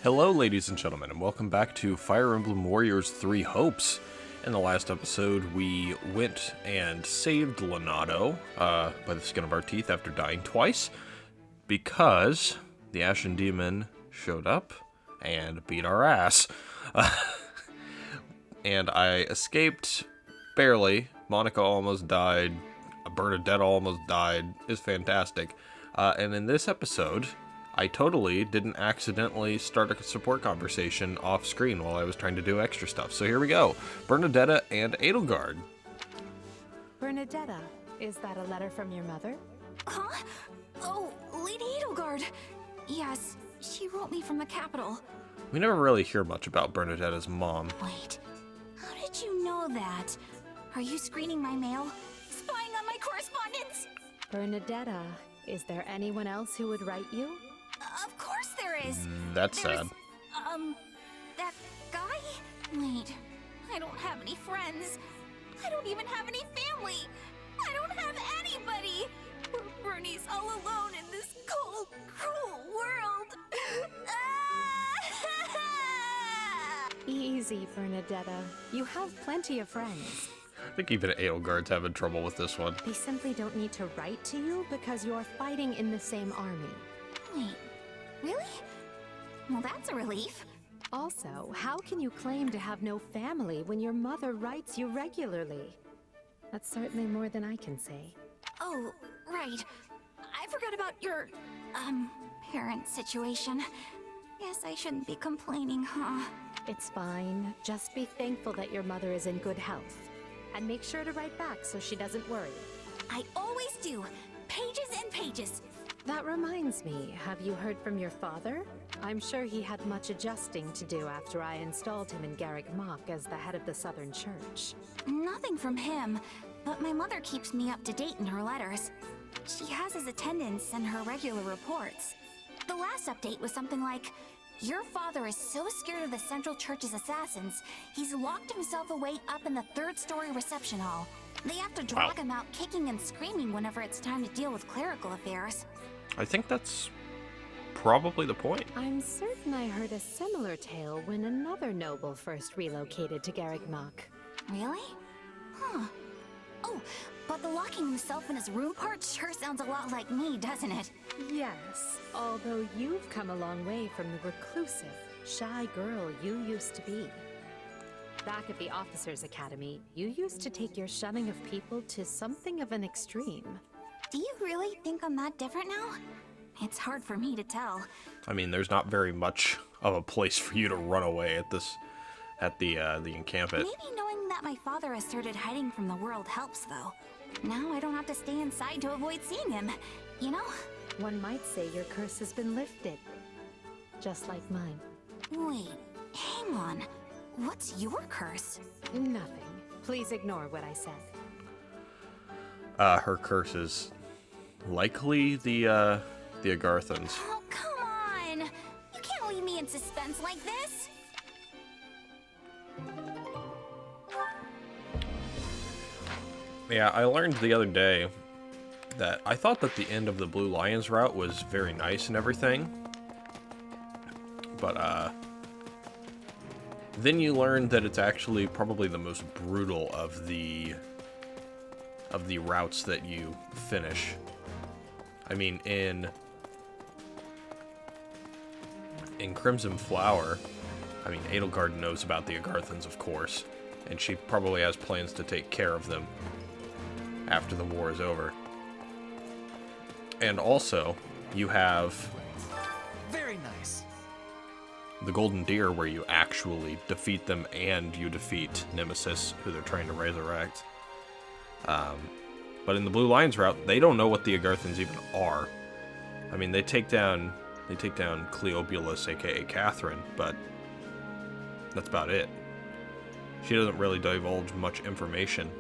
Hello, ladies and gentlemen, and welcome back to Fire Emblem Warriors 3 Hopes. In the last episode, we went and saved Lonato by the skin of our teeth after dying twice, because the Ashen Demon showed up and beat our ass. And I escaped barely. Monica almost died. Bernadette almost died. It's fantastic. And in this episode, I totally didn't accidentally start a support conversation off screen while I was trying to do extra stuff. So here we go. Bernadetta and Edelgard. Bernadetta, is that a letter from your mother? Huh? Oh, Lady Edelgard. Yes, she wrote me from the capital. We never really hear much about Bernadetta's mom. Wait, how did you know that? Are you screening my mail? Spying on my correspondence? Bernadetta, is there anyone else who would write you? Of course there is. That's There's, sad. That guy? Wait, I don't have any friends. I don't even have any family. I don't have anybody. Bernie's all alone in this cold, cruel world. Easy, Bernadetta. You have plenty of friends. I think even Edelgard's having trouble with this one. They simply don't need to write to you because you're fighting in the same army. Wait, really? Well, that's a relief. Also, how can you claim to have no family when your mother writes you regularly? That's certainly more than I can say. Oh, right. I forgot about your, parent situation. Guess I shouldn't be complaining, huh? It's fine. Just be thankful that your mother is in good health. And make sure to write back so she doesn't worry. I always do. Pages and pages. That reminds me, have you heard from your father? I'm sure he had much adjusting to do after I installed him in Garrick Mach as the head of the Southern Church. Nothing from him, but my mother keeps me up to date in her letters. She has his attendance and her regular reports. The last update was something like, "Your father is so scared of the Central Church's assassins, he's locked himself away up in the third-story reception hall. They have to drag him out kicking and screaming whenever it's time to deal with clerical affairs." I think that's probably the point. I'm certain I heard a similar tale when another noble first relocated to Garrick Mach. Really? Huh. Oh, but the locking himself in his room part sure sounds a lot like me, doesn't it? Yes, although you've come a long way from the reclusive, shy girl you used to be. Back at the Officers' Academy, you used to take your shunning of people to something of an extreme. Do you really think I'm that different now? It's hard for me to tell. I mean, there's not very much of a place for you to run away at the encampment. Maybe knowing that my father has started hiding from the world helps, though. Now I don't have to stay inside to avoid seeing him, you know? One might say your curse has been lifted. Just like mine. Wait, hang on. What's your curse? Nothing. Please ignore what I said. Her curse is likely the Agarthans. Oh, come on! You can't leave me in suspense like this! Yeah, I learned the other day that I thought that the end of the Blue Lions route was very nice and everything. But, then you learn that it's actually probably the most brutal of the routes that you finish. I mean, in Crimson Flower, I mean, Edelgard knows about the Agarthans, of course, and she probably has plans to take care of them after the war is over. And also, you have Very nice. the Golden Deer, where you actually defeat them and you defeat Nemesis, who they're trying to resurrect. But in the Blue Lions route, they don't know what the Agarthans even are. I mean, they take down Cleobulus, aka Catherine, but that's about it. She doesn't really divulge much information,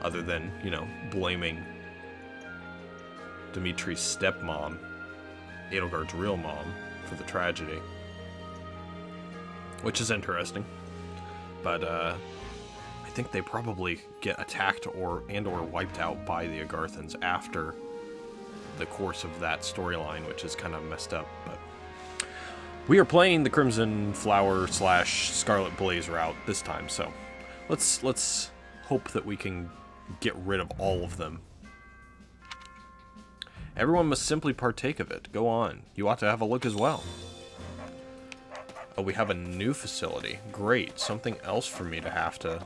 other than, you know, blaming Dimitri's stepmom, Edelgard's real mom, for the tragedy. Which is interesting. But, I think they probably get attacked or wiped out by the Agarthans after the course of that storyline, which is kind of messed up, but We are playing the Crimson Flower / Scarlet Blaze route this time, so let's hope that we can get rid of all of them. Everyone must simply partake of it. Go on. You ought to have a look as well. Oh, we have a new facility. Great. Something else for me to have to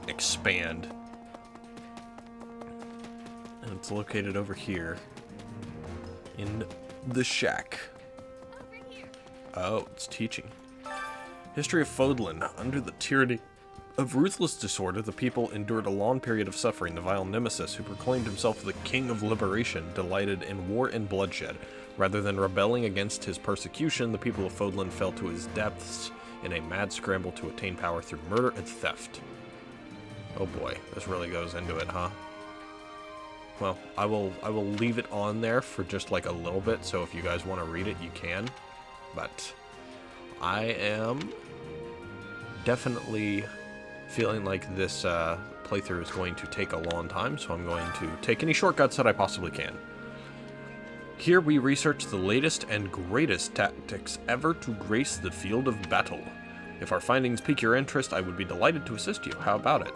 expand. And it's located over here in the shack. Oh, it's teaching. History of Fodlan. Under the tyranny of ruthless disorder, the people endured a long period of suffering. The vile nemesis, who proclaimed himself the king of liberation, delighted in war and bloodshed. Rather than rebelling against his persecution, the people of Fodlan fell to his depths in a mad scramble to attain power through murder and theft. Oh boy, this really goes into it, huh? Well, I will leave it on there for just like a little bit, so if you guys want to read it, you can. But I am definitely feeling like this playthrough is going to take a long time, so I'm going to take any shortcuts that I possibly can. Here we research the latest and greatest tactics ever to grace the field of battle. If our findings pique your interest, I would be delighted to assist you. How about it?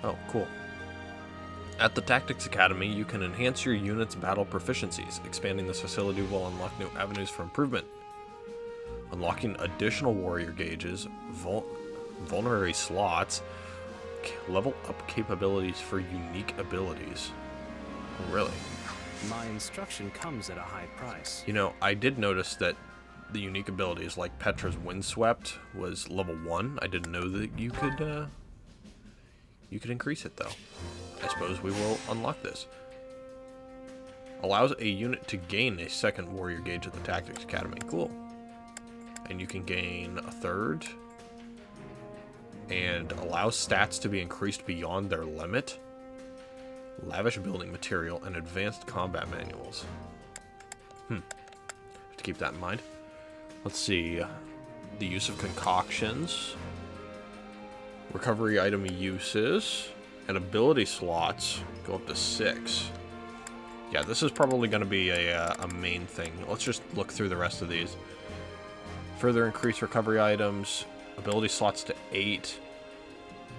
Oh, cool. At the Tactics Academy, you can enhance your unit's battle proficiencies. Expanding this facility will unlock new avenues for improvement. Unlocking additional warrior gauges, vulnerary slots, level up capabilities for unique abilities. Oh, really? My instruction comes at a high price. You know, I did notice that the unique abilities, like Petra's Windswept, was level 1. I didn't know that you could increase it, though. I suppose we will unlock this. Allows a unit to gain a second warrior gauge at the Tactics Academy. Cool. And you can gain a third. And allows stats to be increased beyond their limit. Lavish building material and advanced combat manuals. Have to keep that in mind. Let's see. The use of concoctions. Recovery item uses. And ability slots go up to 6. Yeah, this is probably going to be a main thing. Let's just look through the rest of these. Further increase recovery items. Ability slots to 8.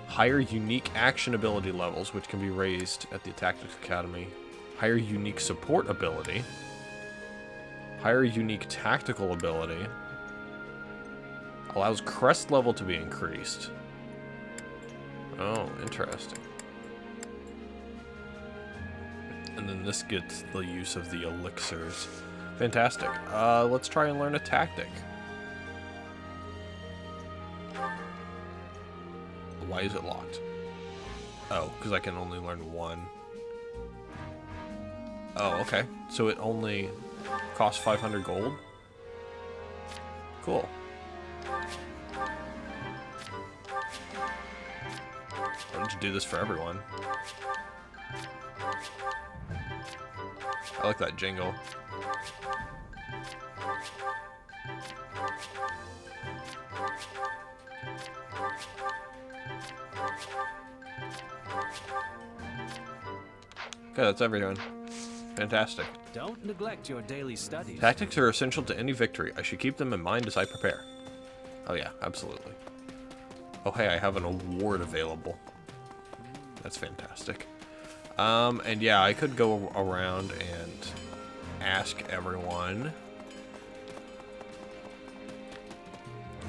Higher unique action ability levels, which can be raised at the Tactics Academy. Higher unique support ability. Higher unique tactical ability. Allows crest level to be increased. Oh, interesting. And then this gets the use of the elixirs. Fantastic. Let's try and learn a tactic. Why is it locked? Oh, because I can only learn one. Oh, okay. So it only costs 500 gold? Cool. Why don't you do this for everyone? I like that jingle. Okay, that's everyone. Fantastic. Don't neglect your daily studies. Tactics are essential to any victory. I should keep them in mind as I prepare. Oh yeah, absolutely. Oh hey, I have an award available. That's fantastic. And yeah, I could go around and ask everyone.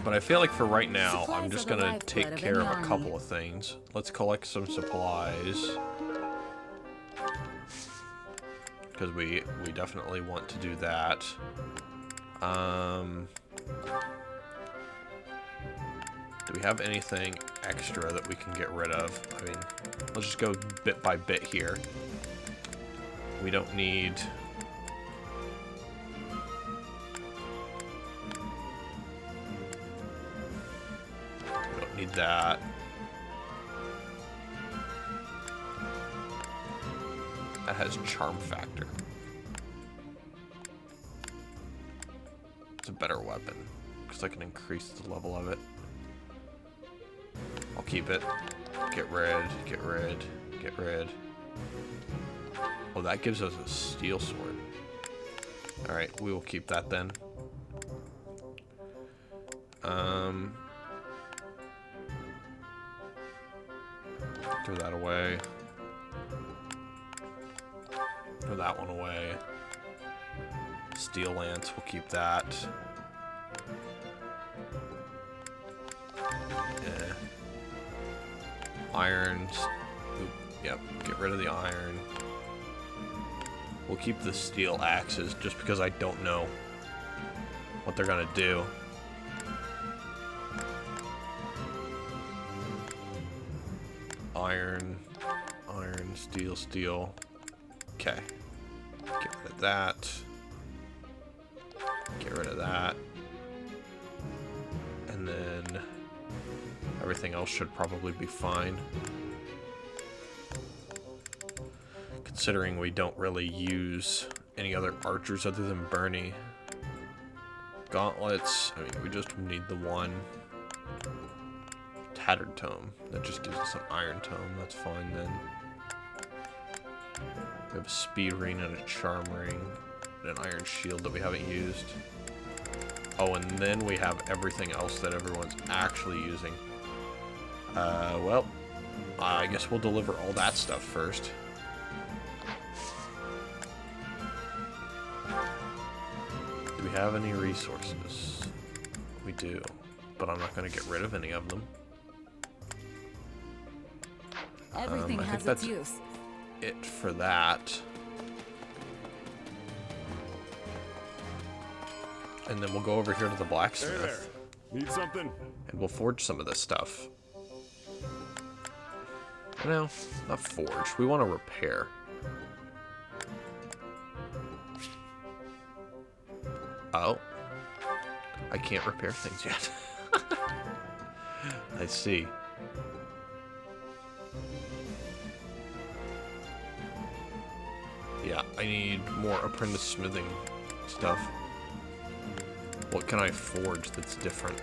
But I feel like for right now, I'm just gonna take care of a couple of things. Let's collect some supplies. Because we definitely want to do that. Do we have anything extra that we can get rid of? I mean, let's just go bit by bit here. We don't need... We don't need that. That has charm factor. It's a better weapon, because I can increase the level of it. I'll keep it. Get rid, get rid, get rid. Oh, that gives us a steel sword. Alright, we will keep that then. Throw that away. Throw that one away. Steel lance, we'll keep that. Yeah. Irons. Oop, yep, get rid of the iron. We'll keep the steel axes just because I don't know what they're gonna do. Iron, iron, steel, steel. Okay. Get rid of that. Get rid of that. And then everything else should probably be fine. Considering we don't really use any other archers other than Bernie. Gauntlets, I mean, we just need the one. Tattered tome. That just gives us an iron tome. That's fine then. We have a speed ring and a charm ring. And an iron shield that we haven't used. Oh, and then we have everything else that everyone's actually using. Well, I guess we'll deliver all that stuff first. Do we have any resources? We do, but I'm not going to get rid of any of them. Everything I think has that's its use. it for that. And then we'll go over here to the blacksmith. Hey there. Need something? And we'll forge some of this stuff. No, not forge. We want to repair. Oh. I can't repair things yet. I see. Yeah, I need more apprentice smithing stuff. What can I forge that's different?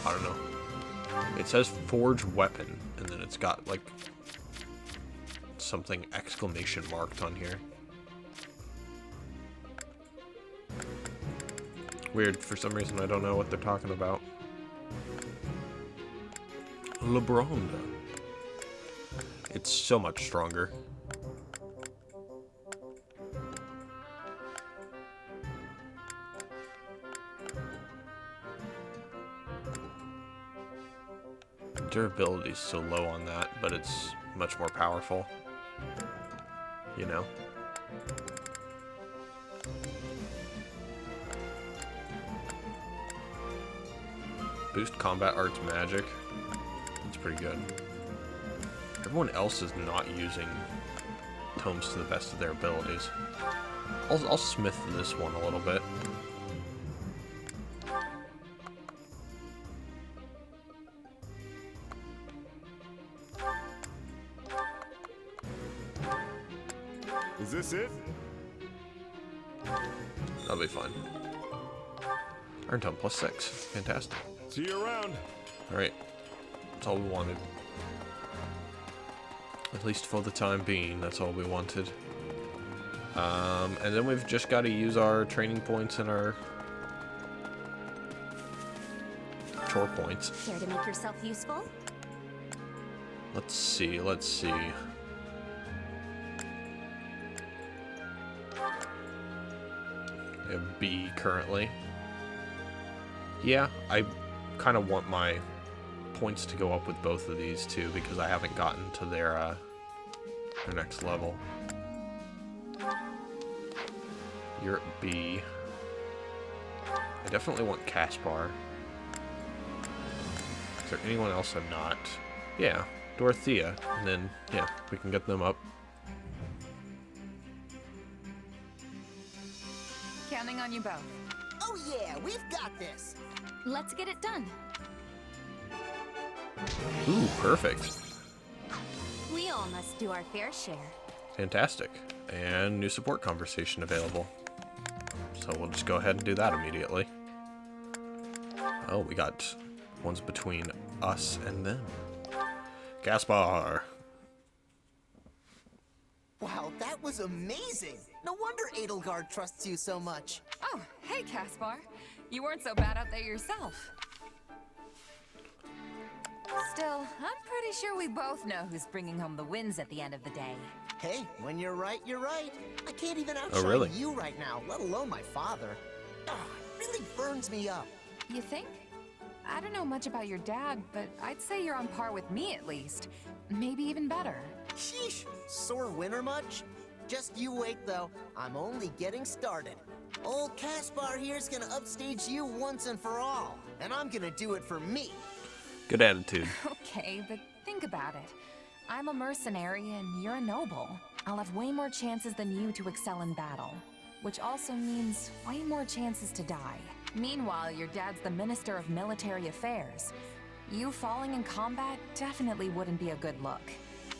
I don't know. It says forge weapon, and then it's got like something exclamation marked on here. Weird, for some reason I don't know what they're talking about. LeBronda. It's so much stronger. Durability is so low on that, but it's much more powerful. You know? Boost combat arts magic. That's pretty good. Everyone else is not using tomes to the best of their abilities. I'll smith this one a little bit. Is this it? That'll be fine. Iron tome +6. Fantastic. See you around. Alright. That's all we wanted. At least for the time being, that's all we wanted. And then we've just got to use our training points and our chore points. Care to make yourself useful? Let's see, let's see. We have B currently. Yeah, I kind of want my points to go up with both of these too, because I haven't gotten to their next level. You're at B. I definitely want Caspar. Is there anyone else I'm not? Yeah, Dorothea. And then, yeah, we can get them up. Counting on you both. Oh yeah, we've got this. Let's get it done. Ooh, perfect. We all must do our fair share. Fantastic. And new support conversation available. So we'll just go ahead and do that immediately. Oh, we got ones between us and them. Gaspar. Wow, that was amazing! No wonder Edelgard trusts you so much. Oh, hey, Caspar. You weren't so bad out there yourself. Still, I'm pretty sure we both know who's bringing home the wins at the end of the day. Hey, when you're right, you're right. I can't even Oh, outshine really? you right now, let alone my father. Ah, it really burns me up. You think? I don't know much about your dad, but I'd say you're on par with me at least. Maybe even better. Sheesh, sore winner much? Just you wait though, I'm only getting started. Old Caspar here's gonna upstage you once and for all, and I'm gonna do it for me. Good attitude. Okay, but think about it. I'm a mercenary and you're a noble. I'll have way more chances than you to excel in battle, which also means way more chances to die. Meanwhile, your dad's the Minister of Military Affairs. You falling in combat definitely wouldn't be a good look.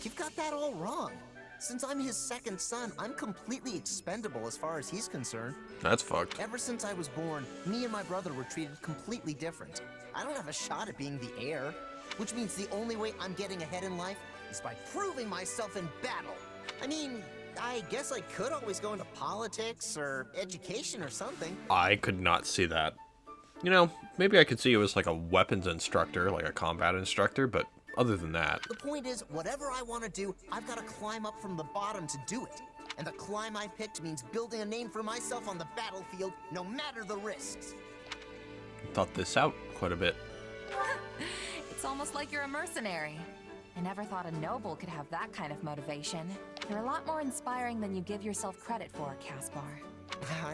You've got that all wrong. Since I'm his second son, I'm completely expendable as far as he's concerned. That's fucked. Ever since I was born, me and my brother were treated completely different. I don't have a shot at being the heir, which means the only way I'm getting ahead in life is by proving myself in battle. I mean, I guess I could always go into politics or education or something. I could not see that. You know, maybe I could see you as like a weapons instructor, like a combat instructor, but other than that. The point is, whatever I want to do, I've got to climb up from the bottom to do it. And the climb I picked means building a name for myself on the battlefield, no matter the risks. Thought this out quite a bit. It's almost like you're a mercenary. I never thought a noble could have that kind of motivation. You're a lot more inspiring than you give yourself credit for, Caspar.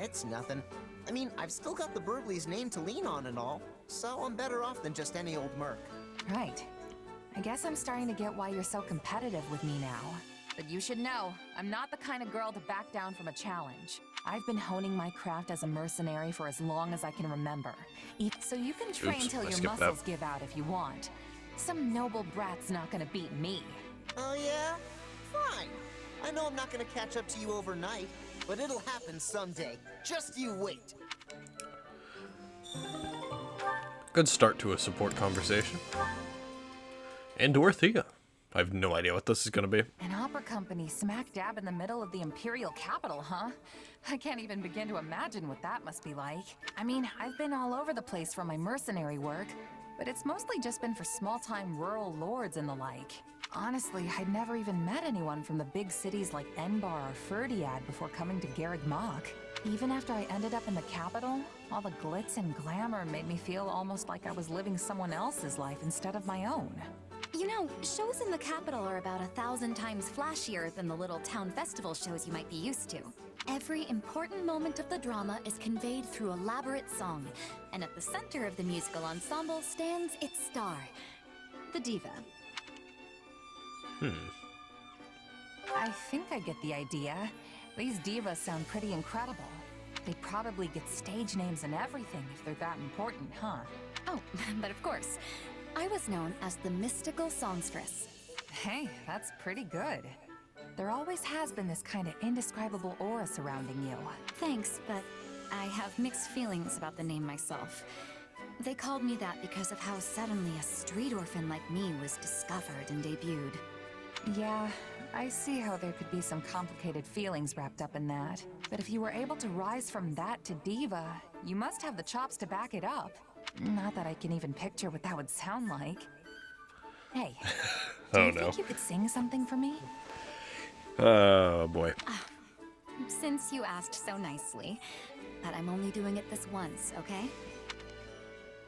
It's nothing. I mean, I've still got the Burgleys' name to lean on and all, so I'm better off than just any old merc. Right. I guess I'm starting to get why you're so competitive with me now. But you should know, I'm not the kind of girl to back down from a challenge. I've been honing my craft as a mercenary for as long as I can remember. So you can train Oops, till I your skipped muscles that. give out if you want. Some noble brat's not gonna beat me. Oh yeah? Fine. I know I'm not gonna catch up to you overnight, but it'll happen someday. Just you wait. Good start to a support conversation. And Dorothea. I have no idea what this is going to be. An opera company smack dab in the middle of the imperial capital, huh? I can't even begin to imagine what that must be like. I mean, I've been all over the place for my mercenary work, but it's mostly just been for small-time rural lords and the like. Honestly, I'd never even met anyone from the big cities like Enbar or Ferdiad before coming to Garreg Mach. Even after I ended up in the capital, all the glitz and glamour made me feel almost like I was living someone else's life instead of my own. You know, shows in the capital are about 1,000 times flashier than the little town festival shows you might be used to. Every important moment of the drama is conveyed through elaborate song, and at the center of the musical ensemble stands its star, the diva. I think I get the idea. These divas sound pretty incredible. They probably get stage names and everything if they're that important, huh? Oh, but of course, I was known as the mystical songstress. Hey, that's pretty good. There always has been this kind of indescribable aura surrounding you. Thanks, but I have mixed feelings about the name myself. They called me that because of how suddenly a street orphan like me was discovered and debuted. Yeah, I see how there could be some complicated feelings wrapped up in that. But if you were able to rise from that to diva, you must have the chops to back it up. Not that I can even picture what that would sound like. Hey, do you think you could sing something for me? Oh boy. Since you asked so nicely, but I'm only doing it this once, okay?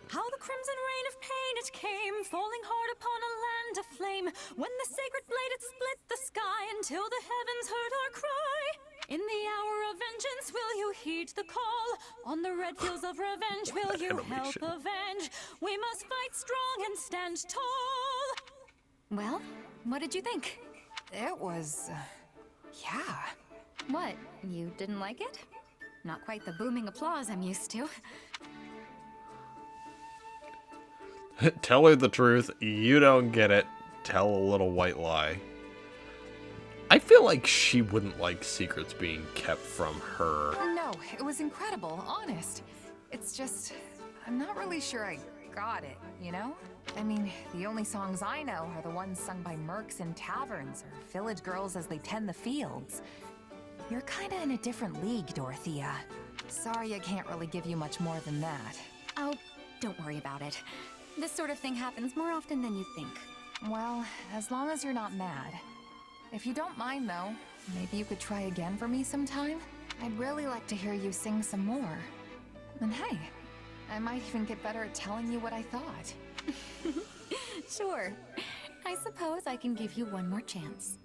How the crimson rain of pain it came, falling hard upon a land aflame, when the sacred blade it split the sky until the heavens heard our cry. In the hour of vengeance, will you heed the call? On the red fields of revenge, will you help avenge? We must fight strong and stand tall. Well, what did you think? It was... yeah. What, you didn't like it? Not quite the booming applause I'm used to. Tell her the truth. You don't get it. Tell a little white lie. I feel like she wouldn't like secrets being kept from her. No, it was incredible, honest. It's just... I'm not really sure I got it, you know? I mean, the only songs I know are the ones sung by mercs in taverns or village girls as they tend the fields. You're kinda in a different league, Dorothea. Sorry I can't really give you much more than that. Oh, don't worry about it. This sort of thing happens more often than you think. Well, as long as you're not mad. If you don't mind, though, maybe you could try again for me sometime? I'd really like to hear you sing some more. And hey, I might even get better at telling you what I thought. Sure. I suppose I can give you one more chance.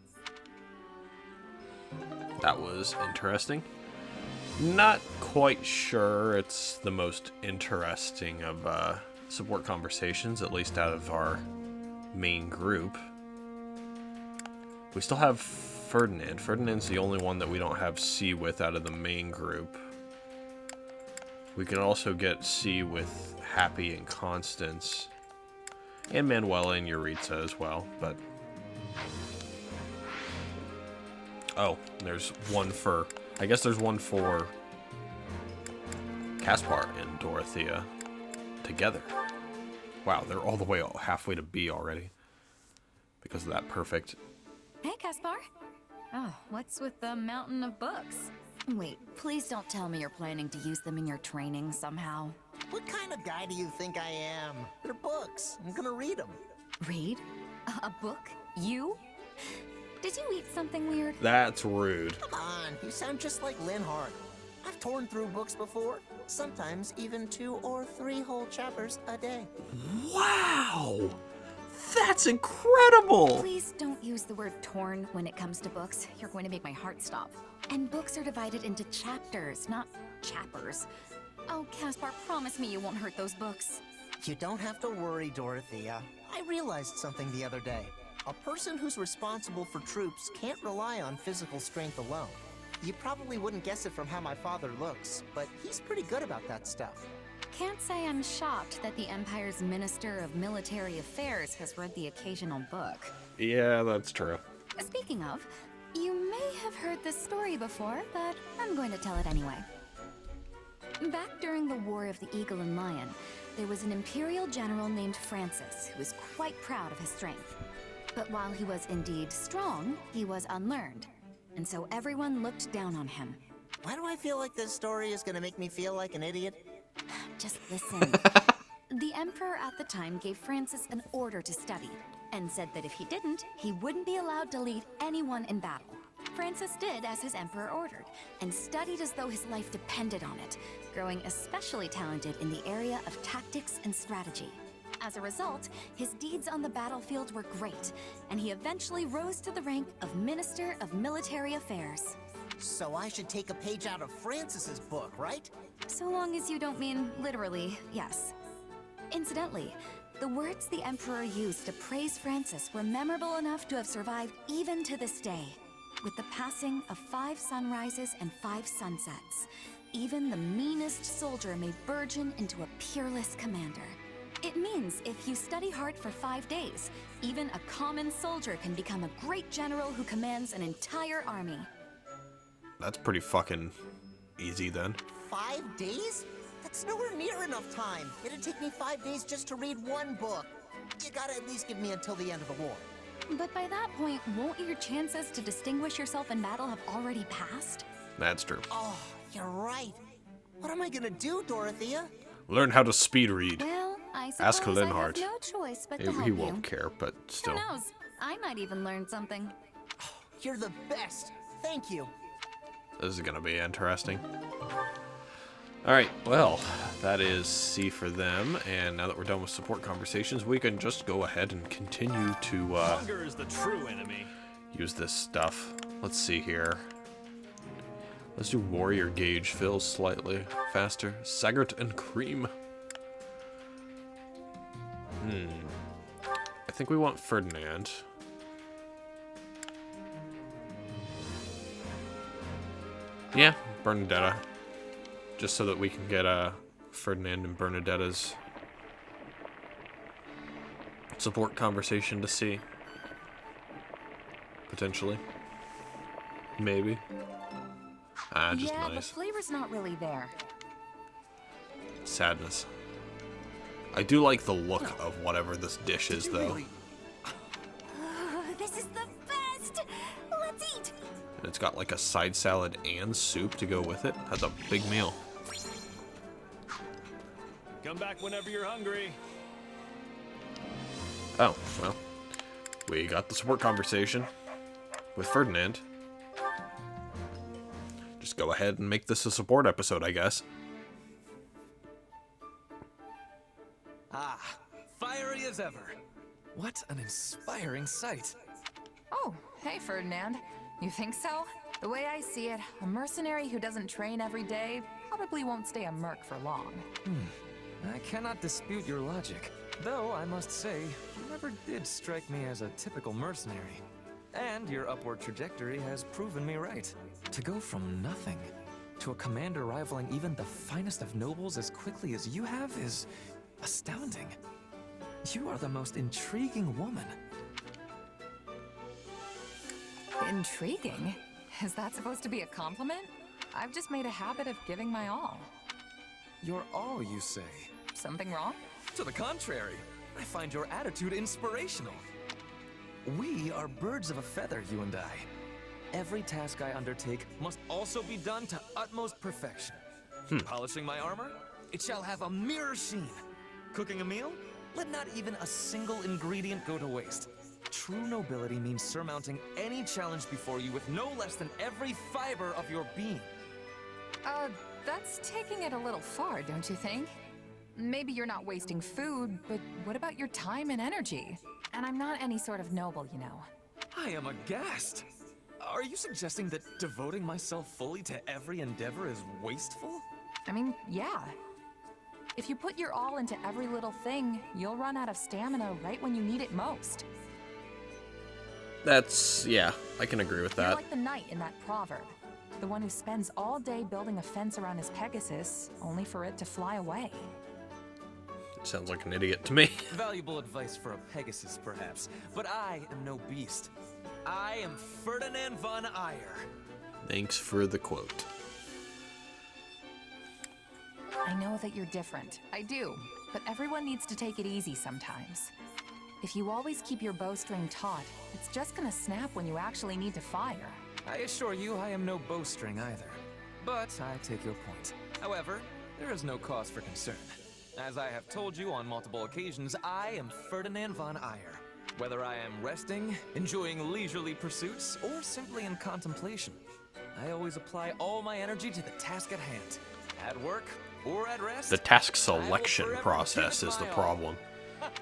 That was interesting. Not quite sure it's the most interesting of support conversations, at least out of our main group. We still have Ferdinand. Ferdinand's the only one that we don't have C with out of the main group. We can also get C with Happy and Constance. And Manuela and Yuritsa as well, but... Oh, there's one for... I guess there's one for Caspar and Dorothea together. Wow, they're all the way halfway to B already. Because of that perfect... Hey, Caspar. Oh, what's with the mountain of books? Wait, please don't tell me you're planning to use them in your training somehow. What kind of guy do you think I am? They're books. I'm gonna read them. Read? A book? You? Did you eat something weird? That's rude. Come on, you sound just like Lynn Hart. I've torn through books before. Sometimes even 2 or 3 whole chapters a day. Wow! That's incredible! Please don't use the word torn when it comes to books. You're going to make my heart stop. And books are divided into chapters, not chappers. Oh, Caspar, promise me you won't hurt those books. You don't have to worry, Dorothea. I realized something the other day. A person who's responsible for troops can't rely on physical strength alone. You probably wouldn't guess it from how my father looks, but he's pretty good about that stuff. Can't say I'm shocked that the Empire's Minister of Military Affairs has read the occasional book. Yeah, that's true. Speaking of, you may have heard this story before, but I'm going to tell it anyway. Back during the War of the Eagle and Lion, there was an Imperial general named Francis who was quite proud of his strength. But while he was indeed strong, he was unlearned, and so everyone looked down on him. Why do I feel like this story is gonna make me feel like an idiot? Just listen. The Emperor at the time gave Francis an order to study, and said that if he didn't, he wouldn't be allowed to lead anyone in battle. Francis did as his Emperor ordered, and studied as though his life depended on it, growing especially talented in the area of tactics and strategy. As a result, his deeds on the battlefield were great, and he eventually rose to the rank of Minister of Military Affairs. So I should take a page out of Francis's book, right? So long as you don't mean literally, yes. Incidentally, the words the Emperor used to praise Francis were memorable enough to have survived even to this day. With the passing of 5 sunrises and 5 sunsets, even the meanest soldier may burgeon into a peerless commander. It means if you study hard for 5 days, even a common soldier can become a great general who commands an entire army. That's pretty fucking easy then. 5 days? That's nowhere near enough time. It'd take me 5 days just to read one book. You gotta at least give me until the end of the war. But by that point, won't your chances to distinguish yourself in battle have already passed? That's true. Oh, you're right. What am I gonna do, Dorothea? Learn how to speed read. Well, I Ask suppose I have Linhardt. no choice but to help He you. won't care, but still. Who knows? I might even learn something. You're the best. Thank you. This is gonna be interesting. Alright, well, that is C for them, and now that we're done with support conversations, we can just go ahead and continue to Hunger is the true enemy. use this stuff. Let's see here. Let's do warrior gauge, fills slightly faster. Sagart and cream. I think we want Ferdinand. Yeah, Bernadetta. Just so that we can get Ferdinand and Bernadetta's support conversation to see. Potentially. Maybe. Just yeah, nice. the flavor's not really there. Sadness. I do like the look of whatever this dish is, though. This is the best! Let's eat! And it's got like a side salad and soup to go with it. That's a big meal. Come back whenever you're hungry. Oh, well. We got the support conversation with Ferdinand. Just go ahead and make this a support episode, I guess. Ah, fiery as ever. What an inspiring sight. Oh, hey, Ferdinand. You think so? The way I see it, a mercenary who doesn't train every day probably won't stay a merc for long. I cannot dispute your logic. Though, I must say, you never did strike me as a typical mercenary. And your upward trajectory has proven me right. To go from nothing to a commander rivaling even the finest of nobles as quickly as you have is astounding. You are the most intriguing woman. Intriguing? Is that supposed to be a compliment? I've just made a habit of giving my all. Your all, you say? Something wrong? To the contrary, I find your attitude inspirational. We are birds of a feather, you and I. Every task I undertake must also be done to utmost perfection. Polishing my armor? It shall have a mirror sheen. Cooking a meal? Let not even a single ingredient go to waste. True nobility means surmounting any challenge before you with no less than every fiber of your being. That's taking it a little far, don't you think? Maybe you're not wasting food, but what about your time and energy? And I'm not any sort of noble, you know. I am aghast. Are you suggesting that devoting myself fully to every endeavor is wasteful? I mean, yeah. If you put your all into every little thing, you'll run out of stamina right when you need it most. That's, yeah, I can agree with You're that. like the knight in that proverb. The one who spends all day building a fence around his Pegasus, only for it to fly away. Sounds like an idiot to me. Valuable advice for a Pegasus, perhaps. But I am no beast. I am Ferdinand von Eyre. Thanks for the quote. I know that you're different. I do. But everyone needs to take it easy sometimes. If you always keep your bowstring taut, it's just gonna snap when you actually need to fire. I assure you I am no bowstring either. But I take your point. However, there is no cause for concern. As I have told you on multiple occasions, I am Ferdinand von Eyre. Whether I am resting, enjoying leisurely pursuits, or simply in contemplation, I always apply all my energy to the task at hand. At work or at rest. The task selection process is the problem.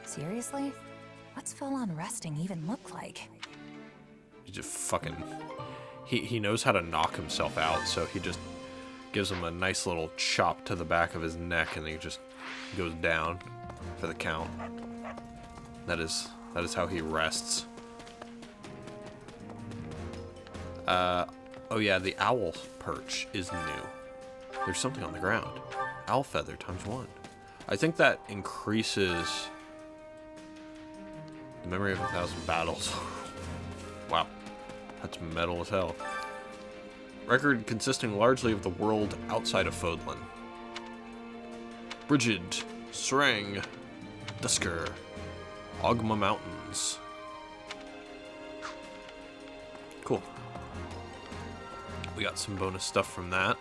Seriously? What's full-on resting even look like? He just fucking... He knows how to knock himself out, so he just gives him a nice little chop to the back of his neck, and he just goes down for the count. That is how he rests. Oh yeah, the owl perch is new. There's something on the ground. Owl feather ×1. I think that increases the memory of 1,000 battles. Wow, that's metal as hell. Record consisting largely of the world outside of Fodlan. Brigid, Serang, Dusker, Ogma Mountains. Cool. We got some bonus stuff from that.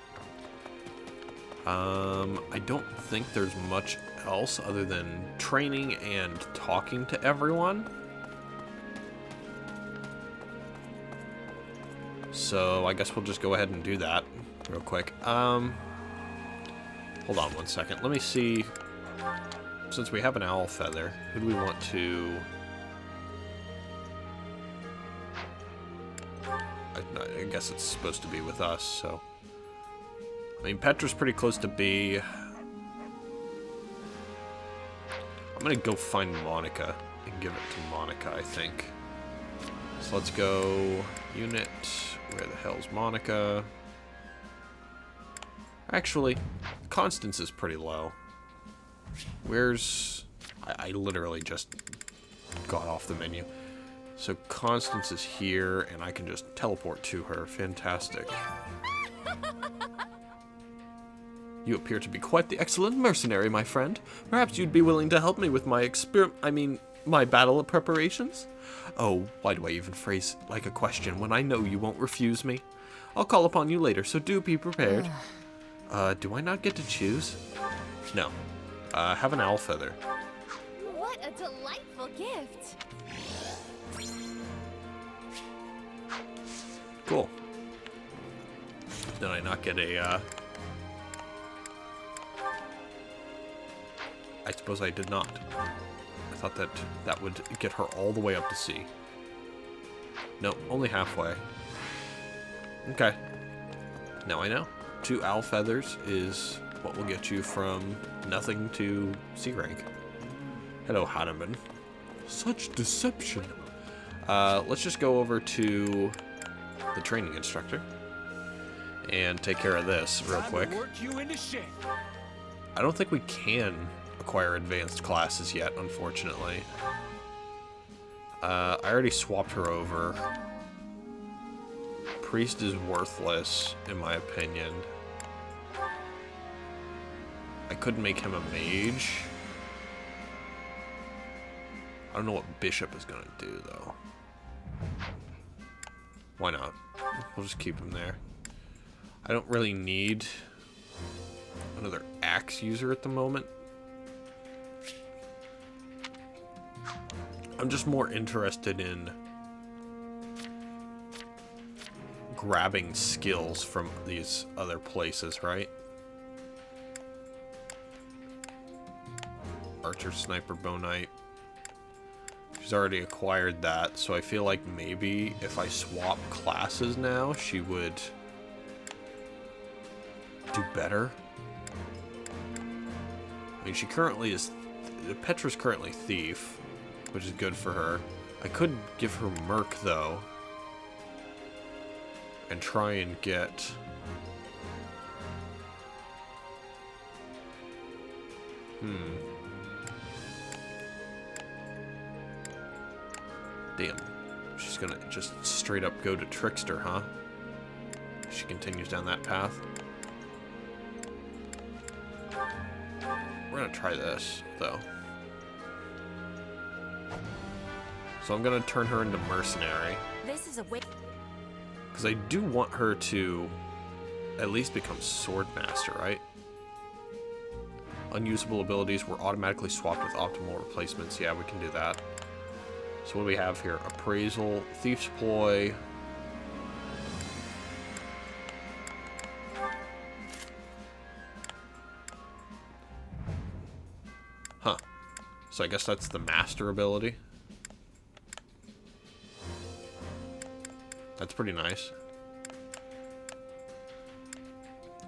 I don't think there's much else other than training and talking to everyone. So I guess we'll just go ahead and do that real quick. Hold on one second. Let me see. Since we have an owl feather, who do we want to... I guess it's supposed to be with us, so... I mean, Petra's pretty close to B. I'm gonna go find Monica and give it to Monica, I think. So let's go... Unit... Where the hell's Monica? Actually, Constance is pretty low. Where's... I literally just got off the menu. So Constance is here, and I can just teleport to her. Fantastic. You appear to be quite the excellent mercenary, my friend. Perhaps you'd be willing to help me with my my battle preparations? Oh, why do I even phrase it like a question when I know you won't refuse me? I'll call upon you later, so do be prepared. Do I not get to choose? No. Have an owl feather. What a delightful gift! Cool. Did I not get a, I suppose I did not. I thought that would get her all the way up to C. Nope, only halfway. Okay. Now I know. 2 owl feathers is what will get you from nothing to C rank. Hello, Hanuman. Such deception. Let's just go over to the training instructor and take care of this real quick. I don't think we can acquire advanced classes yet, unfortunately. I already swapped her over. Priest is worthless, in my opinion. I could make him a mage. I don't know what Bishop is gonna do, though. Why not? We'll just keep him there. I don't really need another axe user at the moment. I'm just more interested in grabbing skills from these other places, right? Archer, Sniper, Bow Knight. She's already acquired that, so I feel like maybe if I swap classes now, she would do better. I mean, she currently is... Petra's currently Thief, which is good for her. I could give her Merc, though, and try and get... Damn. She's gonna just straight up go to Trickster, huh? She continues down that path. We're gonna try this, though. So I'm gonna turn her into Mercenary. This is a way. Because I do want her to at least become Swordmaster, right? Unusable abilities were automatically swapped with optimal replacements. Yeah, we can do that. So what do we have here? Appraisal, Thief's Ploy. Huh. So I guess that's the Master ability. That's pretty nice.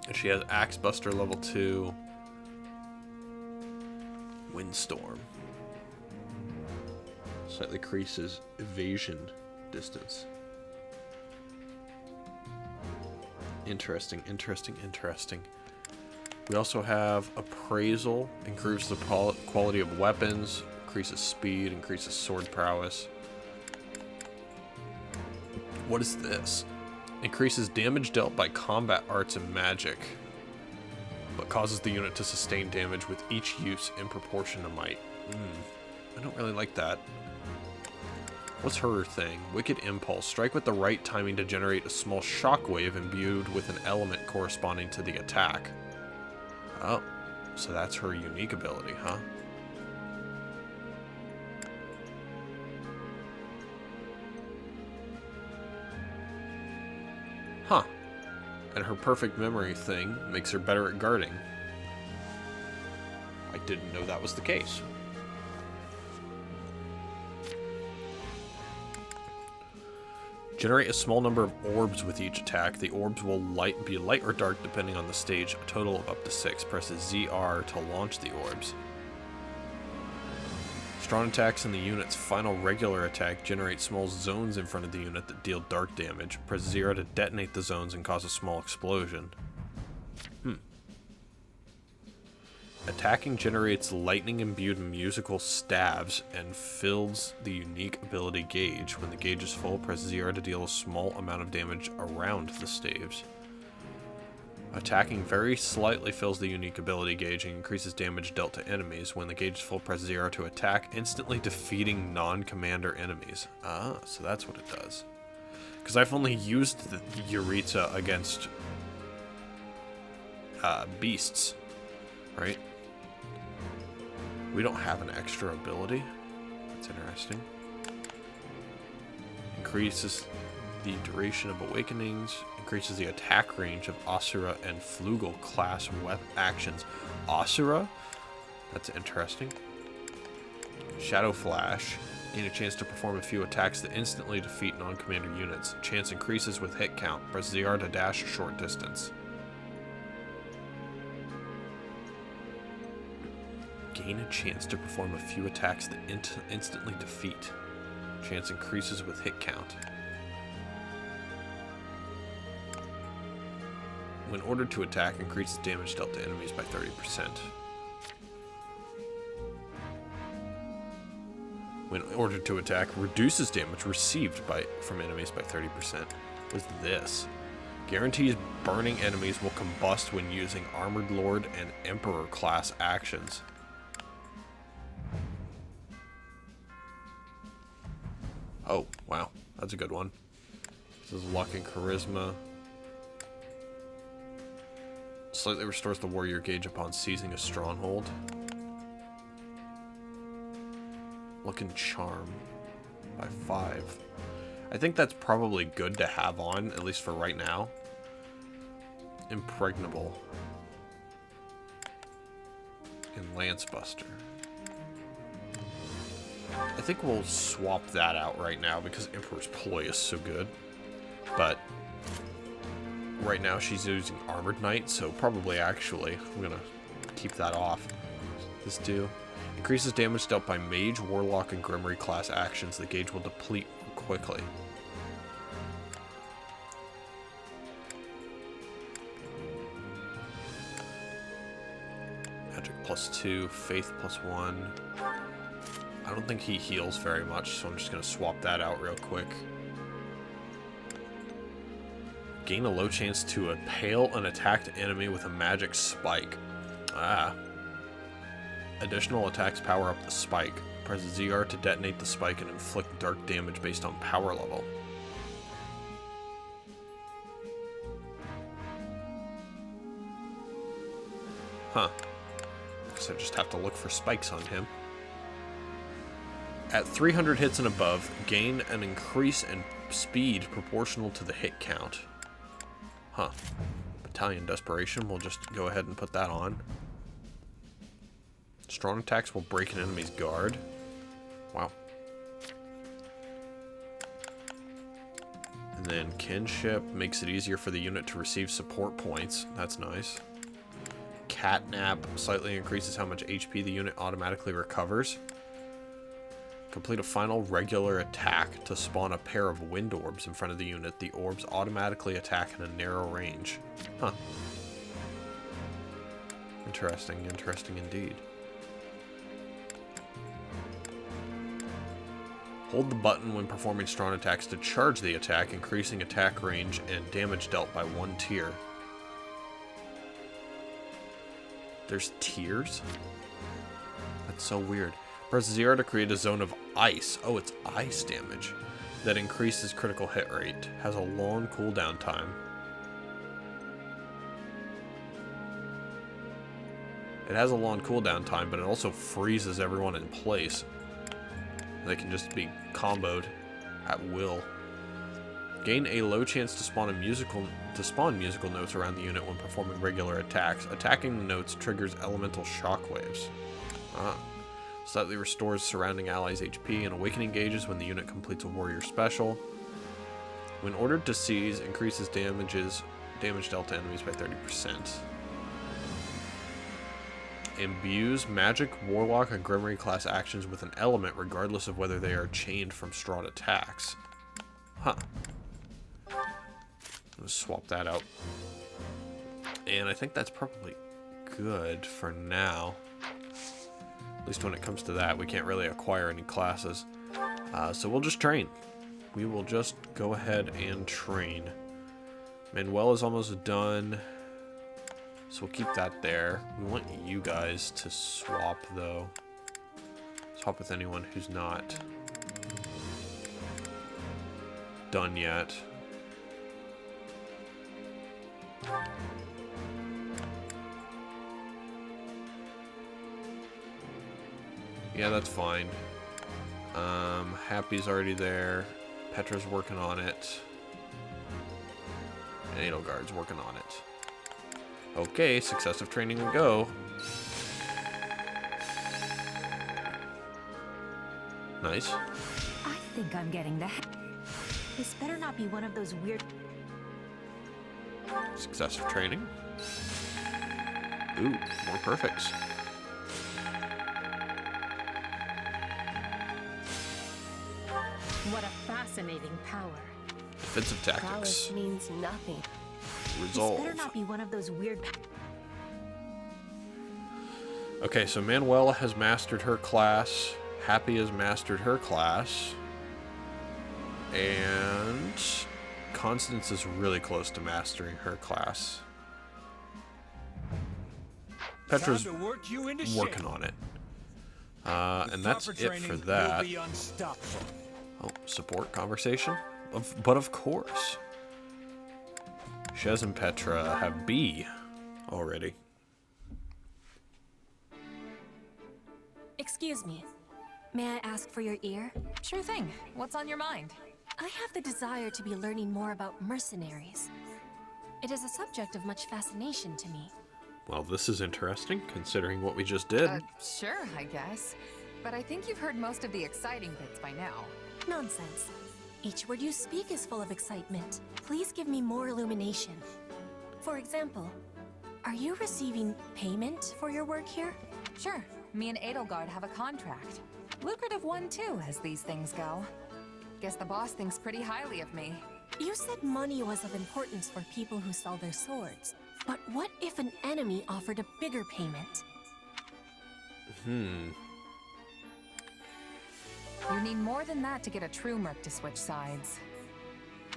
And she has Axe Buster level 2. Windstorm. Slightly increases evasion distance. Interesting, interesting, interesting. We also have Appraisal. Improves the quality of weapons. Increases speed. Increases sword prowess. What is this? Increases damage dealt by combat arts and magic, but causes the unit to sustain damage with each use in proportion to might. I don't really like that. What's her thing? Wicked Impulse. Strike with the right timing to generate a small shockwave imbued with an element corresponding to the attack. Oh, so that's her unique ability, huh? Huh. And her perfect memory thing makes her better at guarding. I didn't know that was the case. Generate a small number of orbs with each attack. The orbs will be light or dark depending on the stage. A total of up to 6. Press ZR to launch the orbs. Strong attacks in the unit's final regular attack generate small zones in front of the unit that deal dark damage. Press 0 to detonate the zones and cause a small explosion. Attacking generates lightning-imbued musical stabs and fills the unique ability gauge. When the gauge is full, press 0 to deal a small amount of damage around the staves. Attacking very slightly fills the unique ability gauge and increases damage dealt to enemies. When the gauge is full, press 0 to attack, instantly defeating non-commander enemies. Ah, so that's what it does. Because I've only used the Yuritsa against beasts, right? We don't have an extra ability. That's interesting. Increases the duration of awakenings. Increases the attack range of Asura and Flugel class actions. Asura? That's interesting. Shadow Flash. Gain a chance to perform a few attacks that instantly defeat non-commander units. Chance increases with hit count. Press ZR to dash a short distance. Gain a chance to perform a few attacks that instantly defeat. Chance increases with hit count. When ordered to attack, increases damage dealt to enemies by 30%. When ordered to attack, reduces damage received from enemies by 30%. What's this? Guarantees burning enemies will combust when using Armored Lord and Emperor class actions. Oh, wow. That's a good one. This is luck and charisma. Slightly restores the warrior gauge upon seizing a stronghold. Luck and charm by 5. I think that's probably good to have on, at least for right now. Impregnable. And Lance Buster. I think we'll swap that out right now because Emperor's Ploy is so good. But right now she's using Armored Knight, so probably actually I'm gonna keep that off. This do increases damage dealt by Mage, Warlock, and Grimoire class actions. The gauge will deplete quickly. Magic +2, Faith +1. I don't think he heals very much, so I'm just gonna swap that out real quick. Gain a low chance to impale an attacked enemy with a magic spike. Ah. Additional attacks power up the spike. Press ZR to detonate the spike and inflict dark damage based on power level. Huh. Guess I just have to look for spikes on him. At 300 hits and above, gain an increase in speed proportional to the hit count. Huh. Battalion Desperation, we'll just go ahead and put that on. Strong attacks will break an enemy's guard. Wow. And then Kinship makes it easier for the unit to receive support points. That's nice. Catnap slightly increases how much HP the unit automatically recovers. Complete a final regular attack to spawn a pair of wind orbs in front of the unit. The orbs automatically attack in a narrow range. Huh. Interesting, interesting indeed. Hold the button when performing strong attacks to charge the attack, increasing attack range and damage dealt by 1 tier. There's tiers? That's so weird. Press 0 to create a zone of ice. Oh, it's ice damage. That increases critical hit rate. Has a long cooldown time. It has a long cooldown time, but it also freezes everyone in place. They can just be comboed at will. Gain a low chance to spawn musical notes around the unit when performing regular attacks. Attacking the notes triggers elemental shockwaves. Ah. Slightly restores surrounding allies' HP and awakening gauges when the unit completes a warrior special. When ordered to seize, increases damage dealt to enemies by 30%. Imbues magic, warlock, and grimoire class actions with an element regardless of whether they are chained from strong attacks. Huh. Let's swap that out. And I think that's probably good for now. At least when it comes to that, we can't really acquire any classes. So we'll just train. We will just go ahead and train. Manuel is almost done. So we'll keep that there. We want you guys to swap, though. Swap with anyone who's not done yet. Yeah, that's fine. Happy's already there. Petra's working on it. And Edelgard's working on it. Okay, successive training we go. Nice. I think I'm getting the This better not be one of those weird... Successive training. Ooh, more perfects. What a fascinating power. Defensive tactics. Prowess means nothing. Resolve. This better not be one of those weird... Okay, so Manuela has mastered her class. Happy has mastered her class. And Constance is really close to mastering her class. Petra's working on it. And that's it for that. Oh, support conversation? But of course. Shez and Petra have B already. Excuse me. May I ask for your ear? Sure thing. What's on your mind? I have the desire to be learning more about mercenaries. It is a subject of much fascination to me. Well, this is interesting, considering what we just did. Sure, I guess. But I think you've heard most of the exciting bits by now. Nonsense. Each word you speak is full of excitement. Please give me more illumination. For example, are you receiving payment for your work here? Sure. Me and Edelgard have a contract. Lucrative one, too, as these things go. Guess the boss thinks pretty highly of me. You said money was of importance for people who sell their swords. But what if an enemy offered a bigger payment? You need more than that to get a true merc to switch sides.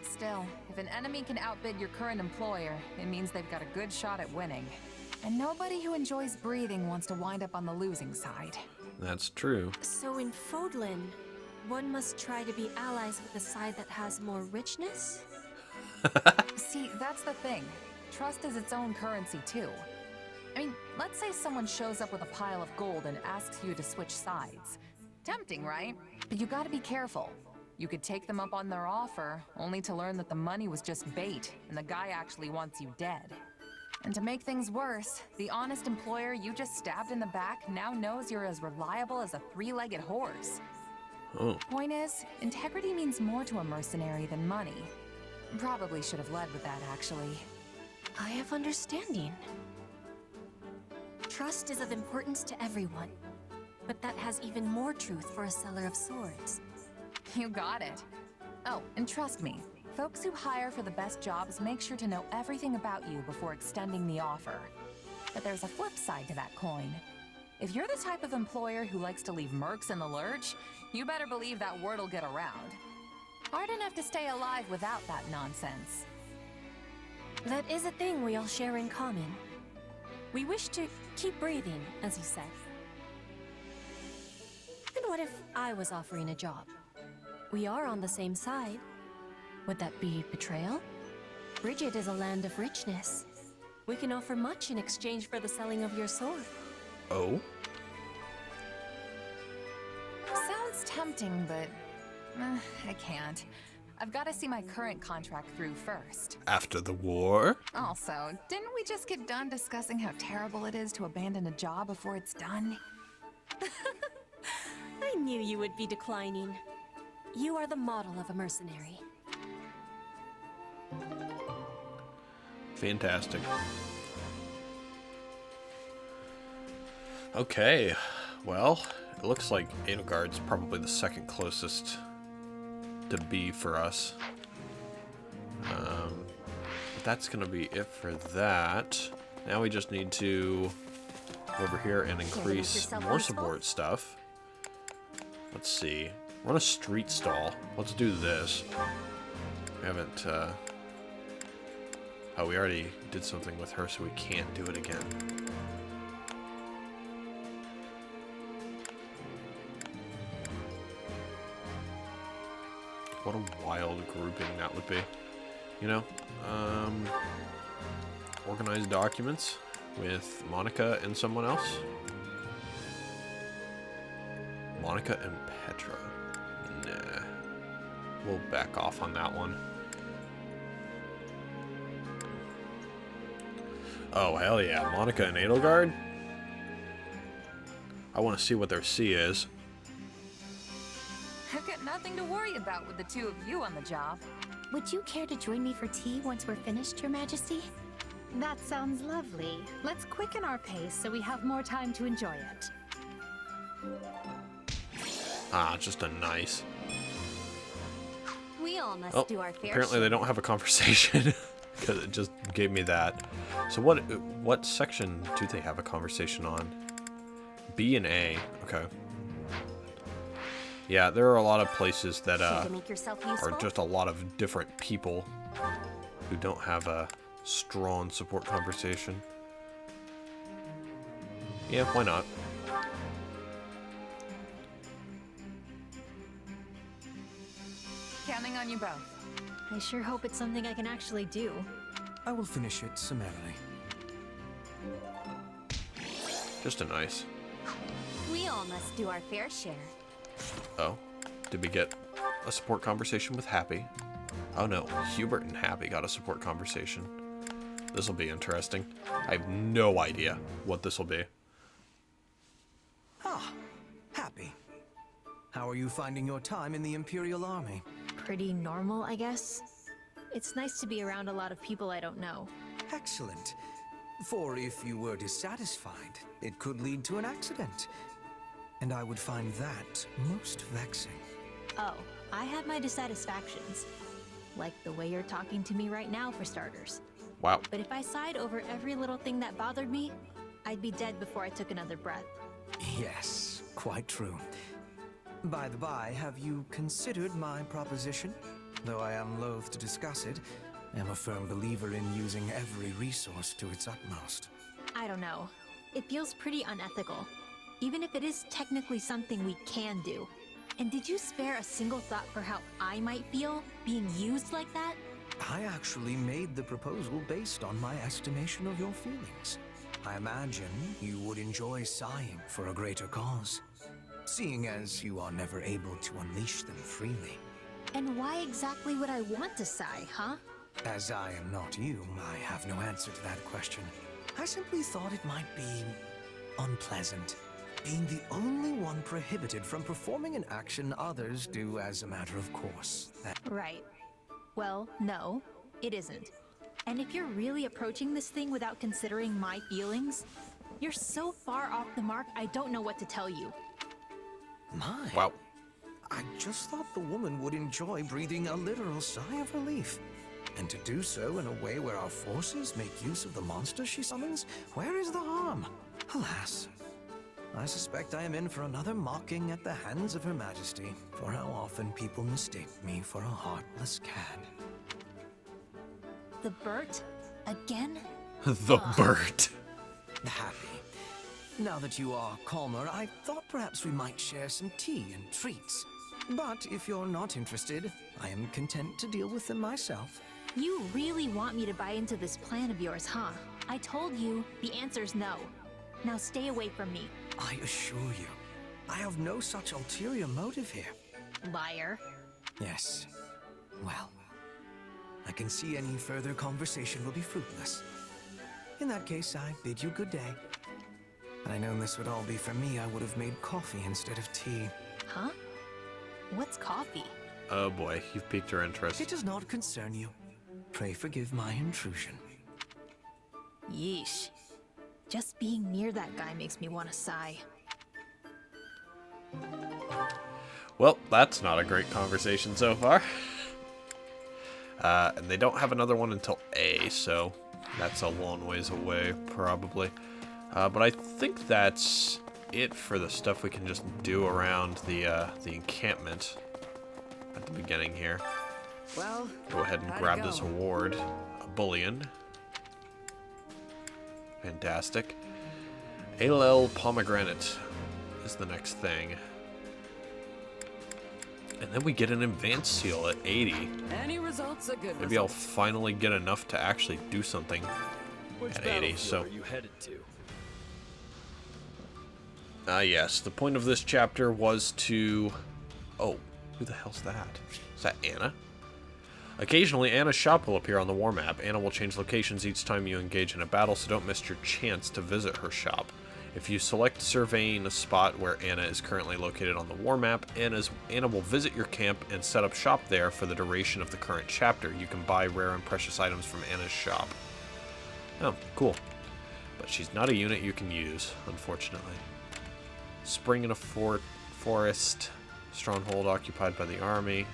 Still, if an enemy can outbid your current employer, it means they've got a good shot at winning. And nobody who enjoys breathing wants to wind up on the losing side. That's true. So in Fodlan, one must try to be allies with the side that has more richness? See, that's the thing. Trust is its own currency, too. I mean, let's say someone shows up with a pile of gold and asks you to switch sides. Tempting, right? But you gotta be careful. You could take them up on their offer, only to learn that the money was just bait, and the guy actually wants you dead. And to make things worse, the honest employer you just stabbed in the back now knows you're as reliable as a three-legged horse. Oh. Point is, integrity means more to a mercenary than money. Probably should have led with that, actually. I have understanding. Trust is of importance to everyone, but that has even more truth for a seller of swords. You got it. Oh, and trust me, folks who hire for the best jobs make sure to know everything about you before extending the offer. But there's a flip side to that coin. If you're the type of employer who likes to leave mercs in the lurch, you better believe that word'll get around. Hard enough to stay alive without that nonsense. That is a thing we all share in common. We wish to keep breathing, as you said. And what if I was offering a job? We are on the same side. Would that be betrayal? Bridget is a land of richness. We can offer much in exchange for the selling of your sword. Oh? Sounds tempting, but I can't. I've got to see my current contract through first. After the war? Also, didn't we just get done discussing how terrible it is to abandon a job before it's done? I knew you would be declining. You are the model of a mercenary. Fantastic. Okay, well, it looks like Edelgard's probably the second closest to B for us. But that's gonna be it for that. Now we just need to go over here and increase more support stuff. Let's see. Run a street stall. Let's do this. We haven't Oh, we already did something with her, so we can't do it again. What a wild grouping that would be. You know? Organized documents with Monica and someone else. Monica and Petra. Nah. We'll back off on that one. Oh, hell yeah. Monica and Edelgard? I want to see what their C is. I've got nothing to worry about with the two of you on the job. Would you care to join me for tea once we're finished, Your Majesty? That sounds lovely. Let's quicken our pace so we have more time to enjoy it. Ah, just a nice. We all must do our fair Apparently they don't have a conversation. Because it just gave me that. So what section do they have a conversation on? B and A. Okay. Yeah, there are a lot of places that are just a lot of different people who don't have a strong support conversation. Yeah, why not? Counting on you both. I sure hope it's something I can actually do. I will finish it summarily. Just a nice. We all must do our fair share. Oh, did we get a support conversation with Happy? Oh no, Hubert and Happy got a support conversation. This will be interesting. I have no idea what this will be. Ah, Happy. How are you finding your time in the Imperial Army? Pretty normal, I guess. It's nice to be around a lot of people I don't know. Excellent. For if you were dissatisfied, it could lead to an accident. And I would find that most vexing. Oh, I have my dissatisfactions. Like the way you're talking to me right now, for starters. Wow. But if I sighed over every little thing that bothered me, I'd be dead before I took another breath. Yes, quite true. By the by, have you considered my proposition? Though I am loath to discuss it, I am a firm believer in using every resource to its utmost. I don't know. It feels pretty unethical. Even if it is technically something we can do. And did you spare a single thought for how I might feel being used like that? I actually made the proposal based on my estimation of your feelings. I imagine you would enjoy sighing for a greater cause, seeing as you are never able to unleash them freely. And why exactly would I want to sigh, huh? As I am not you, I have no answer to that question. I simply thought it might be unpleasant, being the only one prohibited from performing an action others do as a matter of course. Right. Well, no, it isn't. And if you're really approaching this thing without considering my feelings, you're so far off the mark, I don't know what to tell you. My. Wow. I just thought the woman would enjoy breathing a literal sigh of relief. And to do so in a way where our forces make use of the monster she summons, where is the harm? Alas. I suspect I am in for another mocking at the hands of Her Majesty for how often people mistake me for a heartless cad. The Bert? Again? The Bert. Happy. Now that you are calmer, I thought perhaps we might share some tea and treats. But if you're not interested, I am content to deal with them myself. You really want me to buy into this plan of yours, huh? I told you, the answer's no. Now stay away from me. I assure you, I have no such ulterior motive here. Liar. Yes. Well, I can see any further conversation will be fruitless. In that case, I bid you good day. Had I known this would all be for me, I would have made coffee instead of tea. Huh? What's coffee? Oh boy, you've piqued her interest. It does not concern you. Pray forgive my intrusion. Yeesh. Just being near that guy makes me want to sigh. Well, that's not a great conversation so far. And they don't have another one until A, so that's a long ways away, probably. But I think that's it for the stuff we can just do around the encampment at the beginning here. Well, Go ahead and grab this award, a bullion, Fantastic. Alel Pomegranate is the next thing. And then we get an advanced seal at 80. Any results are good. Maybe I'll finally get enough to actually do something at 80. So, are you headed to? yes, the point of this chapter was to... Oh, who the hell's that? Is that Anna? Occasionally, Anna's shop will appear on the war map. Anna will change locations each time you engage in a battle, so don't miss your chance to visit her shop. If you select surveying a spot where Anna is currently located on the war map, Anna will visit your camp and set up shop there for the duration of the current chapter. You can buy rare and precious items from Anna's shop. Oh, cool. But she's not a unit you can use, unfortunately. Spring in a forest. Stronghold occupied by the army.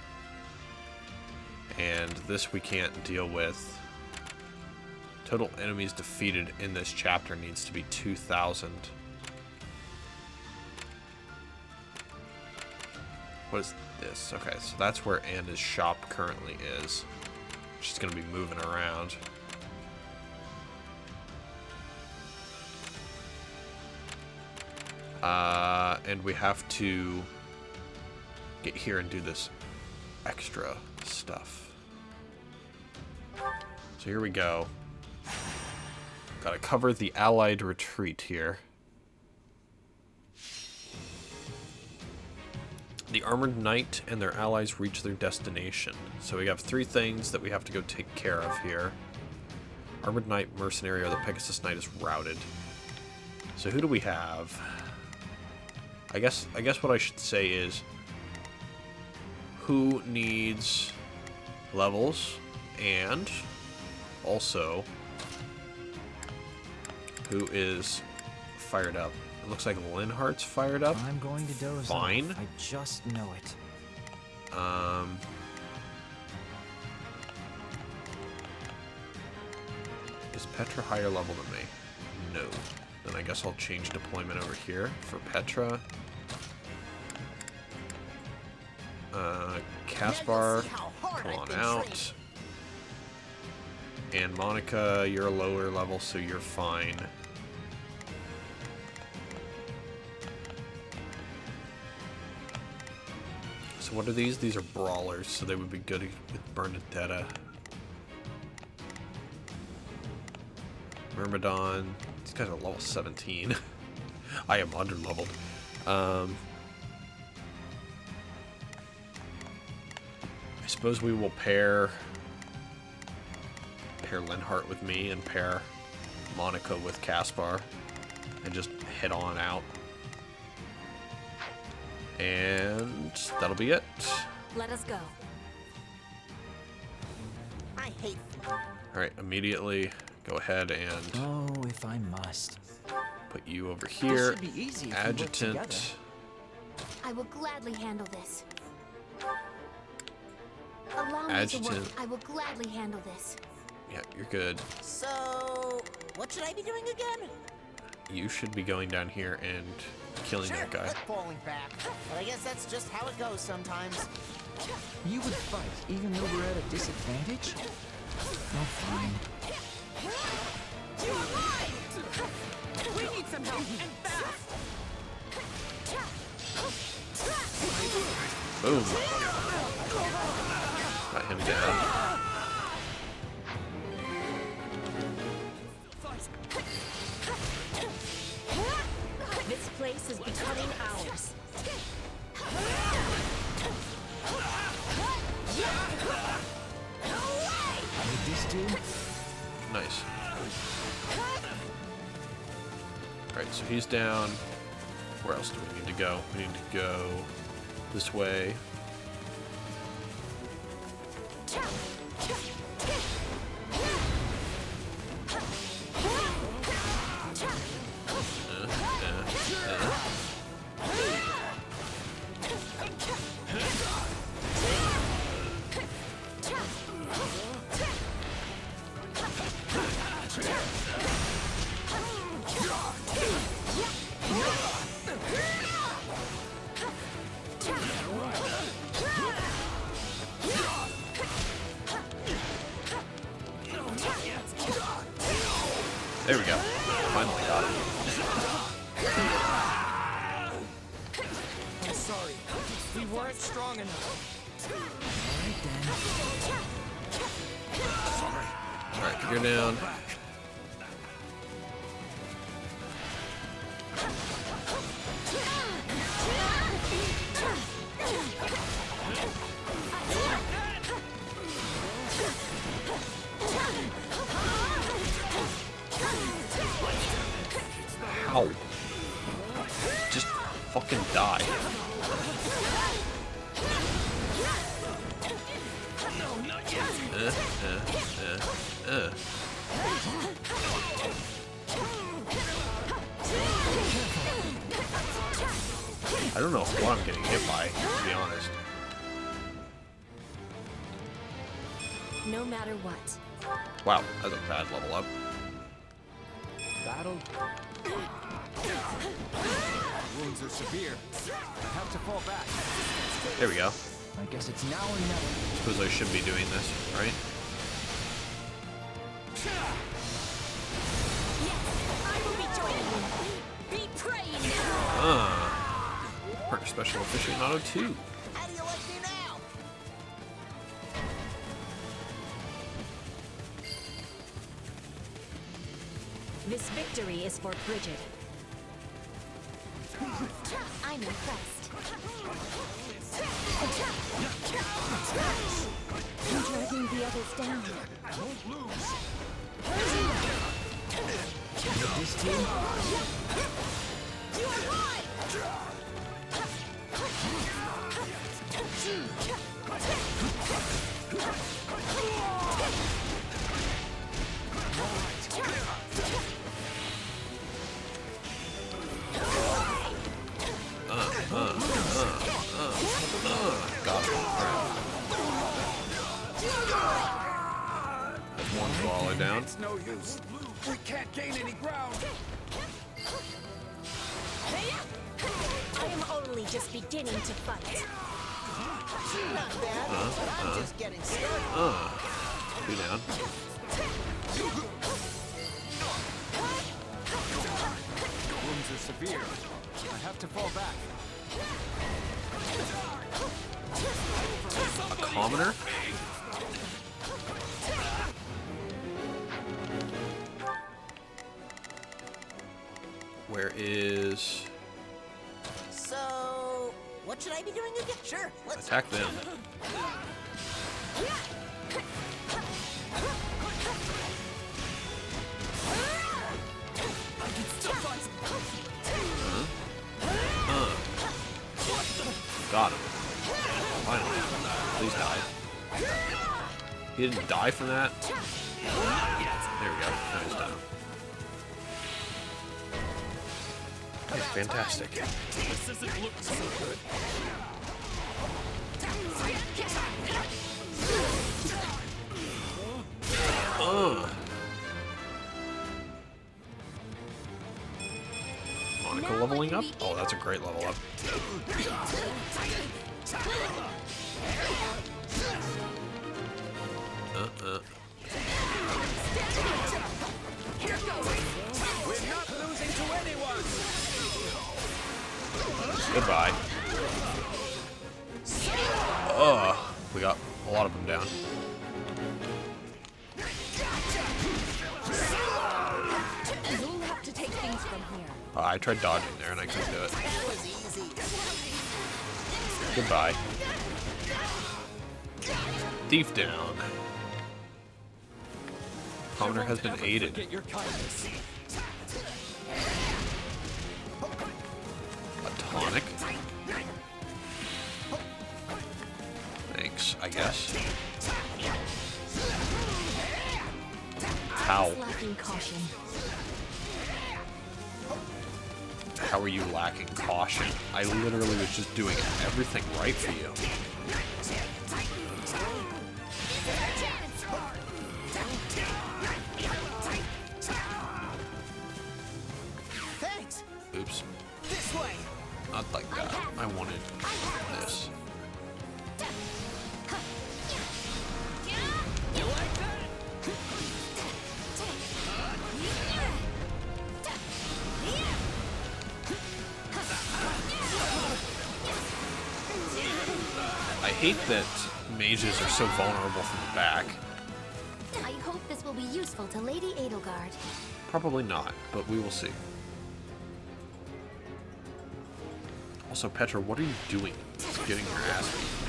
And this we can't deal with. Total enemies defeated in this chapter needs to be 2,000. What is this? Okay, so that's where Anna's shop currently is. She's going to be moving around. And we have to get here and do this extra stuff. So here we go. Gotta cover the Allied retreat here. The Armored Knight and their allies reach their destination. So we have 3 things that we have to go take care of here. Armored Knight, Mercenary, or the Pegasus Knight is routed. So who do we have? I guess what I should say is who needs levels, and also who is fired up. It looks like Linhart's fired up. I'm going to doze Fine. off. I just know it. Is Petra higher level than me? No. Then I guess I'll change deployment over here for Petra. Caspar, come on out. And Monica, you're a lower level, so you're fine. So what are these? These are brawlers, so they would be good with Bernadetta. Myrmidon, these guys are level 17. I am under-leveled. I suppose we will pair Linhart with me and pair Monica with Caspar and just head on out. And that'll be it. Let us go. I hate. Alright, immediately go ahead and Oh, if I must. put you over here. This should be easy if we work together. Adjutant. I will gladly handle this. Allow me to Adjutant. work. I will gladly handle this. Yeah, you're good. So, what should I be doing again? You should be going down here and killing Sure, that guy. let falling back. But I guess that's just how it goes sometimes. You would fight even though we're at a disadvantage? Oh, fine. You are mine! We need some help, and fast! Boom. Got him down. This place is becoming ours. Would this do? Nice. Alright, so he's down. Where else do we need to go? We need to go this way. There we go. Finally got him. I'm sorry. We weren't strong enough. Alright, you're down. Ow. Just fucking die. I don't know what I'm getting hit by, to be honest. No matter what. Wow, that's a bad level up. Battle. Wounds are severe. I have to fall back. There we go. I guess it's now or never. Suppose I should be doing this, right? I will be joining you. Be praying now. Partner Special Aficionado 2. How do you like me now? This victory is for Bridget. I'm impressed. I'm dragging the others down. This team. You are right. Got it. That's one swallow down. It's no use. We can't gain any ground. I am only just beginning to fight. Not bad, but I'm just getting started. Two down. Wounds are severe. I have to fall back. A commoner? Where is... So, what should I be doing again? Sure, let's Attack them. Got him. Finally. Please die. He didn't die from that? There we go. Now he's down. That is fantastic. This isn't looking so good. Monica leveling up? Oh, that's a great level up. We're not losing to anyone. Goodbye. We got a lot of them down. You'll have to take things from here. I tried dodging there and I couldn't do it. Goodbye. Thief down. Commoner has been aided. Get your kindness. A tonic. Thanks, I guess. How? Lacking caution. How are you lacking caution? I literally was just doing everything right for you. Thanks. Oops. This way. Not like that. I wanted this. You like that? hate that mages are so vulnerable from the back. I hope this will be useful to Lady Edelgard. Probably not, but we will see. Also, Petra, what are you doing? Just getting your ass beat.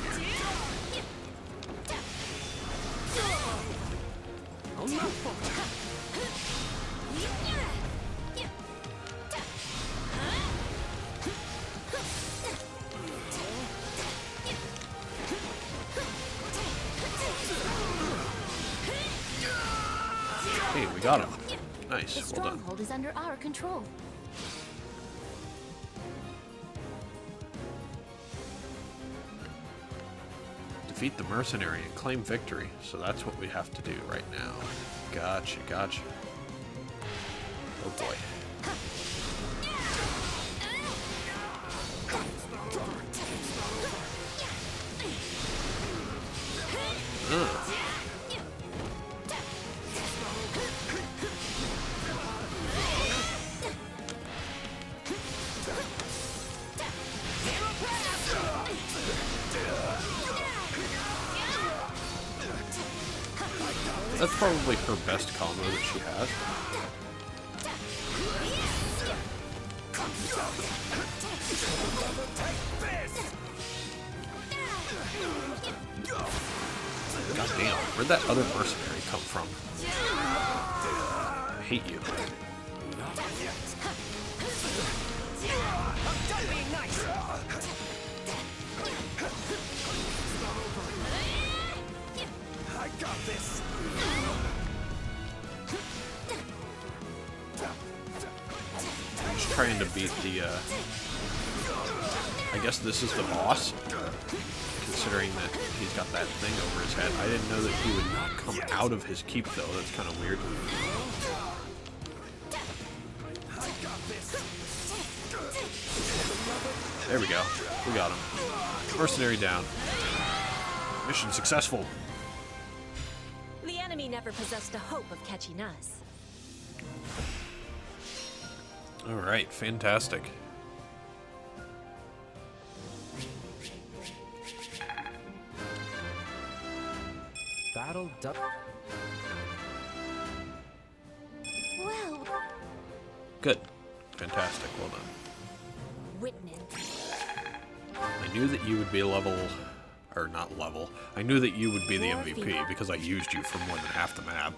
Hey, we got him. Nice, The well done. stronghold is under our control. Defeat the mercenary and claim victory. So that's what we have to do right now. Gotcha, gotcha. Oh boy. Ugh. That's probably her best combo that she has. God damn, where'd that other mercenary come from? I hate you. I got this. Just trying to beat the, I guess this is the boss, considering that he's got that thing over his head. I didn't know that he would not come out of his keep, though. That's kind of weird. There we go. We got him. Mercenary down. Mission successful. The enemy never possessed a hope of catching us. All right, fantastic. Battle duck. Well, Good. Fantastic. Well done. Witness. I knew that you would be a level, or not level. I knew that you would be the MVP because I used you for more than half the map.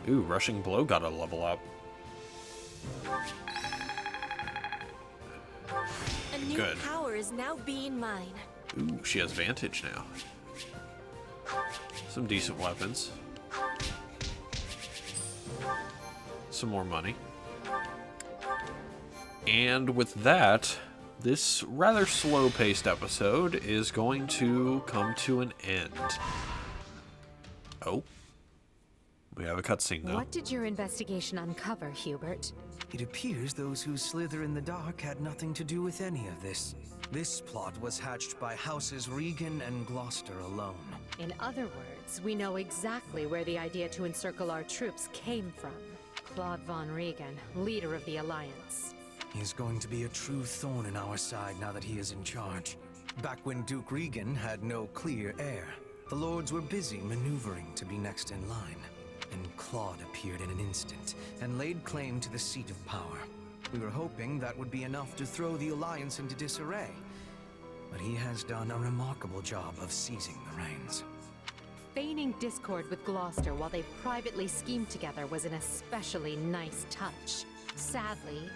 Ooh, Rushing Blow got a level up. A new Good. power is now being mine. Ooh, she has Vantage now. Some decent weapons. Some more money. And with that, this rather slow-paced episode is going to come to an end. Oh. We have a cutscene, though. What did your investigation uncover, Hubert? It appears those who slither in the dark had nothing to do with any of this. This plot was hatched by Houses Regan and Gloucester alone. In other words, we know exactly where the idea to encircle our troops came from. Claude von Regan, leader of the Alliance. He is going to be a true thorn in our side now that he is in charge. Back when Duke Regan had no clear heir, the lords were busy maneuvering to be next in line. And Claude appeared in an instant and laid claim to the seat of power. We were hoping that would be enough to throw the Alliance into disarray. But he has done a remarkable job of seizing the reins. Feigning discord with Gloucester while they privately schemed together was an especially nice touch. Sadly,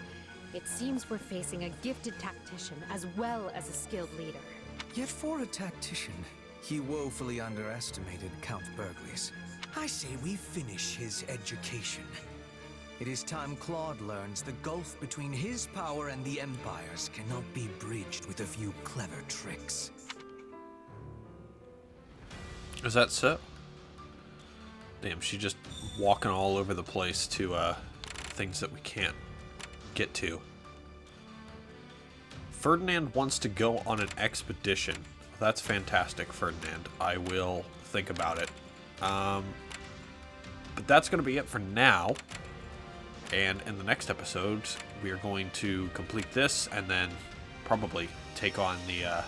it seems we're facing a gifted tactician as well as a skilled leader. Yet for a tactician, he woefully underestimated Count Burgles. I say we finish his education. It is time Claude learns the gulf between his power and the Empire's cannot be bridged with a few clever tricks. Is that so? Damn, she's just walking all over the place to things that we can't get to. Ferdinand wants to go on an expedition. That's fantastic, Ferdinand. I will think about it. But that's going to be it for now. And in the next episode, we are going to complete this and then probably take on the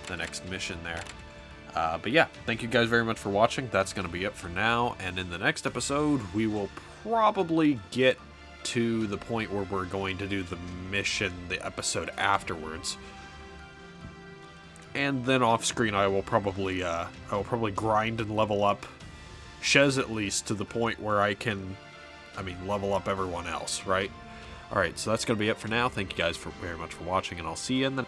the next mission there. But yeah, thank you guys very much for watching. That's going to be it for now. And in the next episode, we will probably get to the point where we're going to do the mission, the episode afterwards. And then off screen, I will probably grind and level up Shez at least to the point where I can, level up everyone else, right? Alright, so that's going to be it for now. Thank you guys very much for watching, and I'll see you in the